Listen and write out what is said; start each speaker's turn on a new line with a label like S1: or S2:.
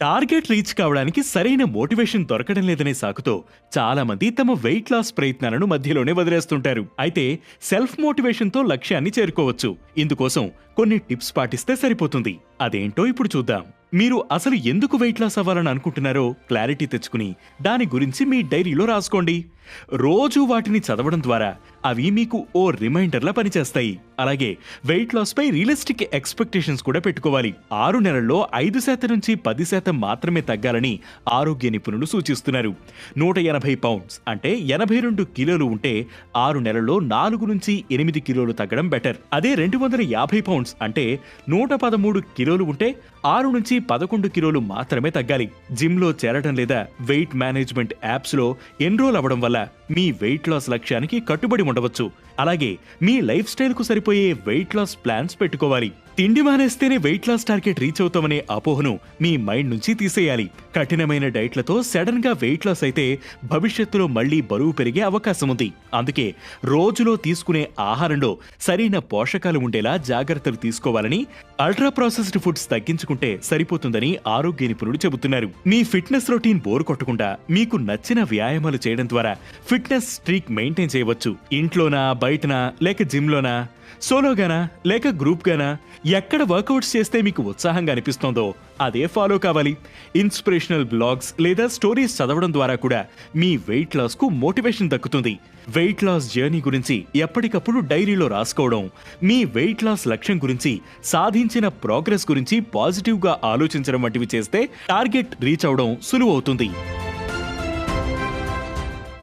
S1: Target reach కావడానికి సరైన motivation దొరకడం లేదనే సాకుతో చాలా మంది తమ వెయిట్ లాస్ ప్రయత్నాలను మధ్యలోనే వదిలేస్తుంటారు. అయితే సెల్ఫ్ మోటివేషన్ తో లక్ష్యాన్ని చేరుకోవచ్చు. ఇందుకోసం కొన్ని టిప్స్ పాటిస్తే సరిపోతుంది. అదేంటో ఇప్పుడు చూద్దాం. మీరు అసలు ఎందుకు వెయిట్ లాస్ అవ్వాలని అనుకుంటున్నారో క్లారిటీ తెచ్చుకుని దాని గురించి మీ డైరీలో రాసుకోండి. రోజు వాటిని చదవడం ద్వారా అవి మీకు ఓ రిమైండర్లా పనిచేస్తాయి. అలాగే వెయిట్ లాస్ పై రియలిస్టిక్ ఎక్స్పెక్టేషన్స్ కూడా పెట్టుకోవాలి. 6 నెలల్లో 5% నుంచి 10% మాత్రమే తగ్గాలని ఆరోగ్య నిపుణులు సూచిస్తున్నారు. 180 పౌండ్స్ అంటే 82 కిలోలు ఉంటే 6 నెలల్లో 4 నుంచి 8 కిలోలు తగ్గడం బెటర్. అదే 250 పౌండ్స్ అంటే 113 కిలోలు ఉంటే 6 నుంచి 11 కిలోలు మాత్రమే తగ్గాలి. జిమ్ లో చేరడం లేదా వెయిట్ మేనేజ్మెంట్ యాప్స్ లో ఎన్రోల్ అవ్వడం వల్ల మీ వెయిట్ లాస్ లక్ష్యానికి కట్టుబడి ఉండవచ్చు. అలాగే మీ లైఫ్ స్టైల్ కు సరిపోయే వెయిట్ లాస్ ప్లాన్స్ పెట్టుకోవాలి. తిండి మానేస్తేనే వెయిట్ లాస్ టార్గెట్ రీచ్ అవుతామనే అపోహను మీ మైండ్ నుంచి తీసేయాలి. కఠినమైన డైట్లతో సడన్ గా వెయిట్ లాస్ అయితే భవిష్యత్తులో మళ్లీ బరువు పెరిగే అవకాశం ఉంది. అందుకే రోజులో తీసుకునే ఆహారంలో సరైన పోషకాలు ఉండేలా జాగ్రత్తలు తీసుకోవాలని, అల్ట్రా ప్రాసెస్డ్ ఫుడ్స్ తగ్గించుకుంటే సరిపోతుందని ఆరోగ్య నిపుణులు చెబుతున్నారు. మీ ఫిట్నెస్ రొటీన్ బోర్ కొట్టకుండా మీకు నచ్చిన వ్యాయామాలు చేయడం ద్వారా ఫిట్నెస్ స్ట్రీక్ మెయింటైన్ చేయవచ్చు. ఇంట్లోనా, బయటనా, లేక జిమ్ లోనా, సోలోగానా లేక గ్రూప్ గానా, ఎక్కడ వర్కౌట్స్ చేస్తే మీకు ఉత్సాహంగా అనిపిస్తోందో అదే ఫాలో కావాలి. ఇన్స్పిరేషనల్ బ్లాగ్స్ లేదా స్టోరీస్ చదవడం ద్వారా కూడా మీ వెయిట్ లాస్ కు మోటివేషన్ దక్కుతుంది. వెయిట్ లాస్ జర్నీ గురించి ఎప్పటికప్పుడు డైరీలో రాసుకోవడం, మీ వెయిట్ లాస్ లక్ష్యం గురించి, సాధించిన ప్రోగ్రెస్ గురించి పాజిటివ్ గా ఆలోచించడం వంటివి చేస్తే టార్గెట్ రీచ్ అవడం సులువవుతుంది.